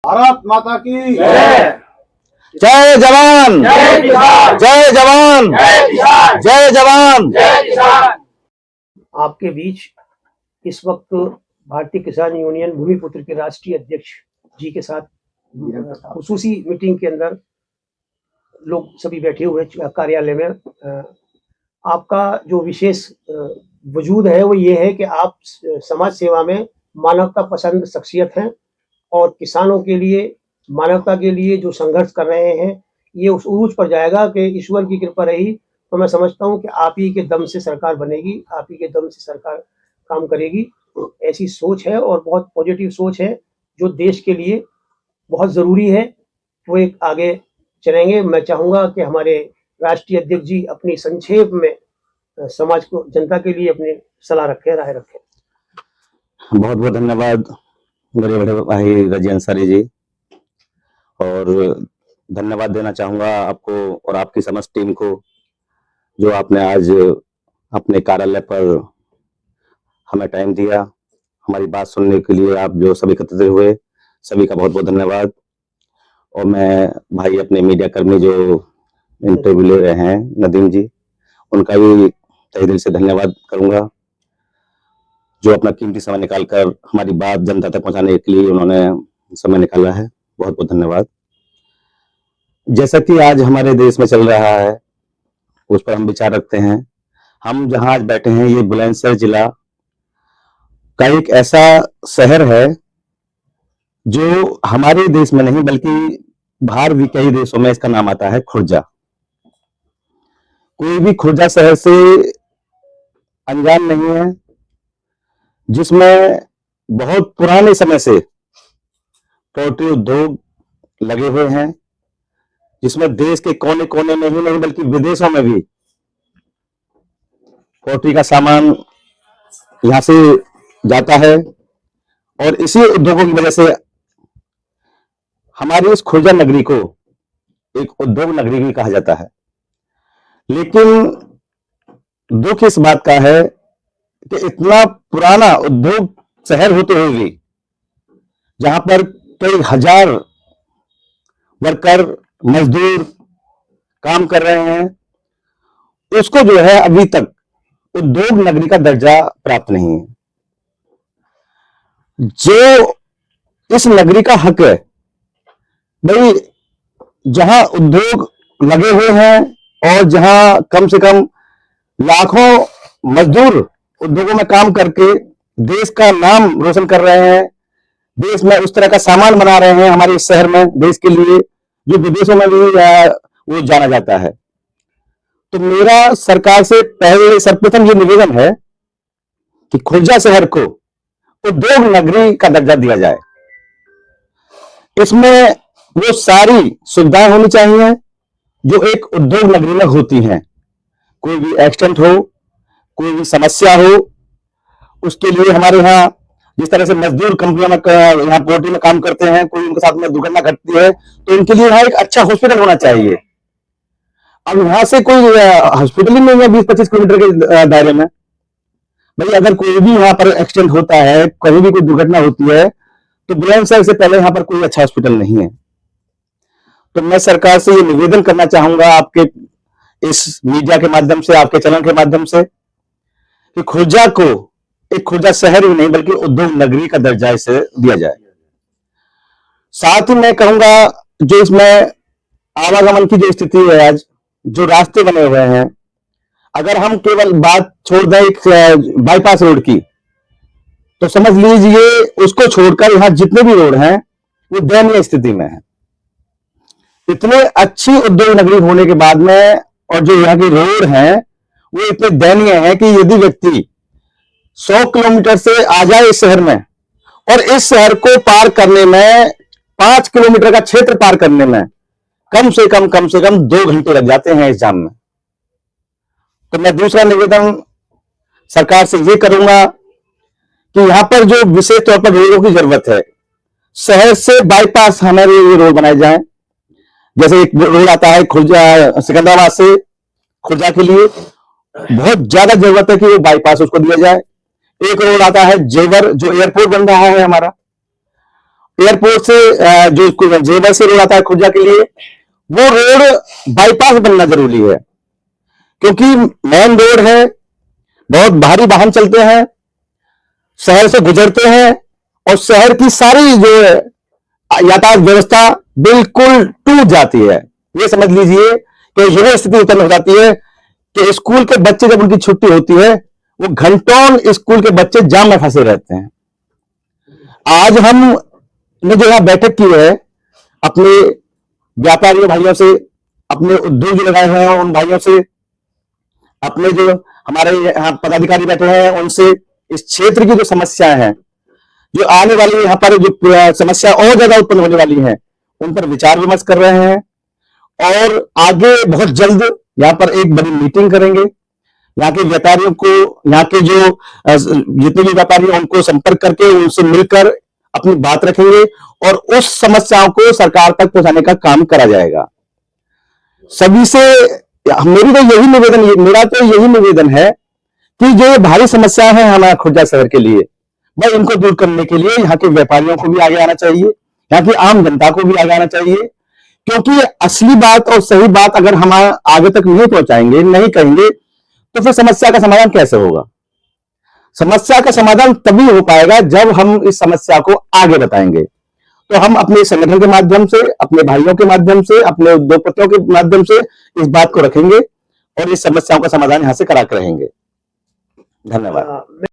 भारत माता की जय। जय जवान, जय किसान, जय जवान, जय किसान, जय जवान। जय किसान। आपके बीच इस वक्त भारतीय किसान यूनियन भूमिपुत्र के राष्ट्रीय अध्यक्ष जी के साथ खुसूसी मीटिंग के अंदर लोग सभी बैठे हुए कार्यालय में। आपका जो विशेष वजूद है वो ये है कि आप समाज सेवा में मानवता पसंद शख्सियत हैं और किसानों के लिए, मानवता के लिए जो संघर्ष कर रहे हैं ये उस उरूज पर जाएगा कि ईश्वर की कृपा रही तो मैं समझता हूँ कि आप ही के दम से सरकार बनेगी, आप ही के दम से सरकार काम करेगी। ऐसी सोच है और बहुत पॉजिटिव सोच है जो देश के लिए बहुत ज़रूरी है। वो एक आगे चलेंगे। मैं चाहूँगा कि हमारे राष्ट्रीय अध्यक्ष जी अपनी संक्षेप में समाज को, जनता के लिए अपनी सलाह रखें, राय रखें। बहुत बहुत धन्यवाद मेरे बड़े भाई रजी अंसारी जी, और धन्यवाद देना चाहूंगा आपको और आपकी समस्त टीम को जो आपने आज अपने कार्यालय पर हमें टाइम दिया, हमारी बात सुनने के लिए आप जो सभी एकत्रित हुए, सभी का बहुत बहुत धन्यवाद। और मैं भाई अपने मीडिया कर्मी जो इंटरव्यू ले रहे हैं नदीम जी, उनका भी तहे दिल से धन्यवाद करूंगा जो अपना कीमती समय निकालकर हमारी बात जनता तक पहुंचाने के लिए उन्होंने समय निकाला है। बहुत बहुत धन्यवाद। जैसा कि आज हमारे देश में चल रहा है उस पर हम विचार रखते हैं। हम जहां आज बैठे हैं ये बुलंदशहर जिला का एक ऐसा शहर है जो हमारे देश में नहीं बल्कि बाहर भी कई देशों में इसका नाम आता है खुर्जा। कोई भी खुर्जा शहर से अनजान नहीं है, जिसमें बहुत पुराने समय से पोल्ट्री उद्योग लगे हुए हैं, जिसमें देश के कोने कोने में ही नहीं बल्कि विदेशों में भी पोल्ट्री का सामान यहां से जाता है। और इसी उद्योगों की वजह से हमारी इस खुर्जा नगरी को एक उद्योग नगरी भी कहा जाता है। लेकिन दुख इस बात का है कि इतना पुराना उद्योग शहर होते हुए भी जहां पर कई हजार वर्कर मजदूर काम कर रहे हैं, उसको जो है अभी तक उद्योग नगरी का दर्जा प्राप्त नहीं है। जो इस नगरी का हक है भाई, जहां उद्योग लगे हुए हैं और जहां कम से कम लाखों मजदूर उद्योगों में काम करके देश का नाम रोशन कर रहे हैं, देश में उस तरह का सामान बना रहे हैं हमारे इस शहर में देश के लिए जो विदेशों में भी वो जाना जाता है। तो मेरा सरकार से पहले सर्वप्रथम ये निवेदन है कि खुर्जा शहर को उद्योग नगरी का दर्जा दिया जाए। इसमें वो सारी सुविधाएं होनी चाहिए जो एक उद्योग नगरी में होती हैं। कोई भी एक्सीडेंट हो, कोई भी समस्या हो, उसके लिए हमारे यहाँ जिस तरह से मजदूर कंपनियों में यहाँ पोल्ट्री में काम करते हैं, कोई उनके साथ में दुर्घटना घटती है तो उनके लिए यहाँ एक अच्छा हॉस्पिटल होना चाहिए। अब यहाँ से कोई हॉस्पिटल ही नहीं है 20-25 किलोमीटर के दायरे में। भाई अगर कोई भी यहाँ पर एक्सीडेंट होता है, कहीं भी कोई दुर्घटना होती है तो बुलंदशहर से पहले यहाँ पर कोई अच्छा हॉस्पिटल नहीं है। तो मैं सरकार से ये निवेदन करना चाहूंगा आपके इस मीडिया के माध्यम से, आपके चैनल के माध्यम से, कि खुर्जा को एक खुर्जा शहर ही नहीं बल्कि उद्योग नगरी का दर्जा इसे दिया जाए। साथ ही मैं कहूंगा जो इसमें आवागमन की जो स्थिति है आज, जो रास्ते बने हुए हैं, अगर हम केवल बात छोड़ दें एक बाईपास रोड की तो समझ लीजिए उसको छोड़कर यहां जितने भी रोड हैं वो दयनीय स्थिति में है। इतने अच्छी उद्योग नगरी होने के बाद में और जो यहाँ के रोड हैं वो इतने दयनीय हैं कि यदि व्यक्ति 100 किलोमीटर से आ जाए इस शहर में और इस शहर को पार करने में 5 किलोमीटर का क्षेत्र पार करने में कम से कम 2 घंटे लग जाते हैं इस जाम में। तो मैं दूसरा निवेदन सरकार से ये करूंगा कि यहां पर जो विशेष तौर पर रोडों की जरूरत है, शहर से बाईपास हमारे ये रोड बनाए जाए। जैसे एक रोड आता है खुर्जा सिकंदराबाद से खुर्जा के लिए, बहुत ज्यादा जरूरत है कि वो बाईपास उसको दिया जाए। एक रोड आता है जेवर जो एयरपोर्ट बन रहा है हमारा, एयरपोर्ट से जो जेवर से रोड आता है खुर्जा के लिए, वो रोड बाईपास बनना जरूरी है, क्योंकि मेन रोड है, बहुत भारी वाहन चलते हैं, शहर से गुजरते हैं और शहर की सारी जो यातायात व्यवस्था बिल्कुल टूट जाती है। ये समझ लीजिए कि यह स्थिति उत्पन्न हो जाती है कि स्कूल के बच्चे जब उनकी छुट्टी होती है, वो घंटों स्कूल के बच्चे जाम में फंसे रहते हैं। आज हमने जो यहां बैठक की है, अपने व्यापारियों भाइयों से, अपने उद्योग जो लगाए हुए हैं उन भाइयों से, अपने जो हमारे यहाँ पदाधिकारी बैठे हैं उनसे, इस क्षेत्र की जो समस्याएं हैं, जो आने वाली यहाँ पर जो समस्या और ज्यादा उत्पन्न होने वाली है, उन पर विचार विमर्श कर रहे हैं और आगे बहुत जल्द यहाँ पर एक बड़ी मीटिंग करेंगे। यहाँ के व्यापारियों को, यहाँ के जो जितने भी व्यापारी हैं उनको संपर्क करके उनसे मिलकर अपनी बात रखेंगे और उस समस्याओं को सरकार तक पहुंचाने का काम करा जाएगा। सभी से मेरा तो यही निवेदन है कि जो भारी समस्या है हमारे खुर्जा शहर के लिए, भाई इनको दूर करने के लिए यहाँ के व्यापारियों को भी आगे आना चाहिए, यहाँ की आम जनता को भी आगे आना चाहिए, क्योंकि असली बात और सही बात अगर हम आगे तक नहीं पहुंचाएंगे, नहीं कहेंगे, तो फिर समस्या का समाधान कैसे होगा? समस्या का समाधान तभी हो पाएगा जब हम इस समस्या को आगे बताएंगे। तो हम अपने संगठन के माध्यम से, अपने भाइयों के माध्यम से, अपने उद्योगपतियों के माध्यम से इस बात को रखेंगे और इस समस्याओं का समाधान यहां से करा कर रहेंगे। धन्यवाद।